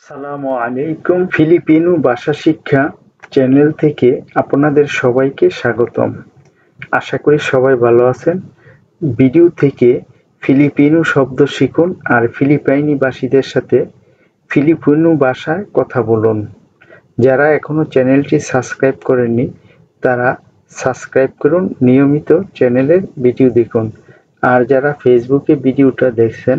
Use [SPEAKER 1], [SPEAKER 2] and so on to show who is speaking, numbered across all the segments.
[SPEAKER 1] আসসালামু আলাইকুম। ফিলিপিনো ভাষা শিক্ষা চ্যানেল থেকে আপনাদের সবাইকে স্বাগতম। আশা করি সবাই ভালো আছেন। ভিডিও থেকে ফিলিপিনো শব্দ শিখুন আর ফিলিপাইনিবাসীদের সাথে ফিলিপিনো ভাষায় কথা বলুন। যারা এখনো চ্যানেলটি সাবস্ক্রাইব করেননি তারা সাবস্ক্রাইব করুন, নিয়মিত চ্যানেলের ভিডিও দেখুন। আর যারা ফেসবুকে ভিডিওটা দেখছেন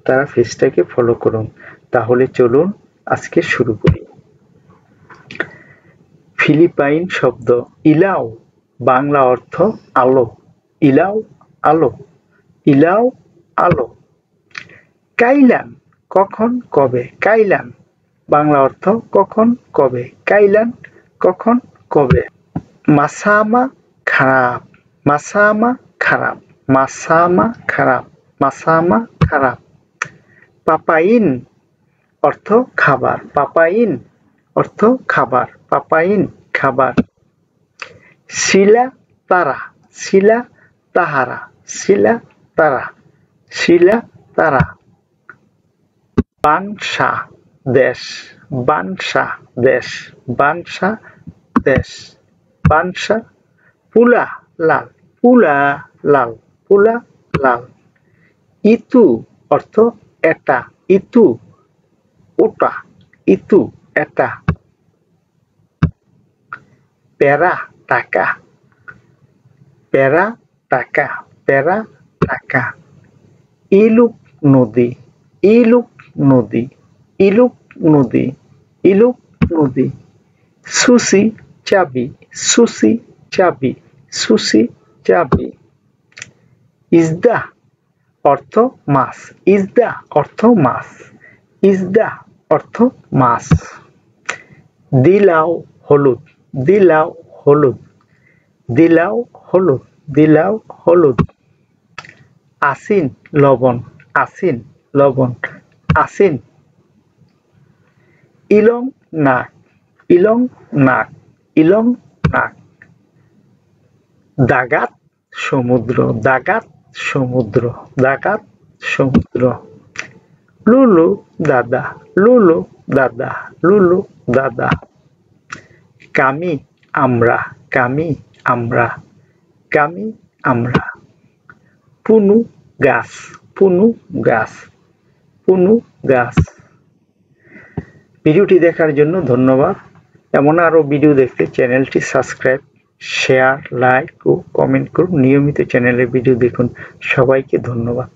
[SPEAKER 1] তারা পেজটাকে ফলো করুন। তাহলে চলুন আজকে শুরু করি। ফিলিপাইন শব্দ ইলাও, বাংলা অর্থ আলো। ইলাও আলো, ইলাও আলো। কাইলান কখন কবে, কাইলান বাংলা অর্থ কখন কবে, কাইলান কখন কবে। মাসামা খারাপ, মাসামা খারাপ, মাসামা খারাপ, মাসামা খারাপ। পাপাইন অর্থ খাবার, পাপাইন অর্থ খাবার, পাপাইন খাবার। শিলা তারা, শিলা তাহারা, শিলা তারা, শিলা তারা। বানসা দেশ, বানসা দেশ, বানসা দেশ, বানসা। পুলা লাল, পুলা লাল, পুলা লাল। ইতু অর্থ এটা, ইতু ওটা, ইতু এটা। পেরা টাকা, পেরা টাকা, পেরা টাকা। ইলুক নদী, ইলুক নদী, ইলুক নদী, ইলুক নদী। সুসি চাবি, সুসি চাবি, সুসি চাবি। ইজদা অর্থ মাছ, ইজদা অর্থ মাছ, ইজদা অর্থ মাছ। দিলাও হলুদ, দিলাও হলুদ, দিলাও হলুদ, দিলাও হলুদ। আসিন লবণ, আসিন লবণ, আসিন। ইলং নাক, ইলং নাক, ইলং নাক। দাগাত সমুদ্র, দাগাত সমুদ্র, দাগাত সমুদ্র। লুলু দাদা, লুলু দাদা, লুলু দাদা। কামি আমরা, কামি আমরা, কামি আমরা। পুনু গাছ, পুনু গাছ, পুনু গাছ। ভিডিওটি দেখার জন্য ধন্যবাদ। এমন আরও ভিডিও দেখতে চ্যানেলটি সাবস্ক্রাইব, শেয়ার, লাইক ও কমেন্ট করুন। নিয়মিত চ্যানেলের ভিডিও দেখুন। সবাইকে ধন্যবাদ।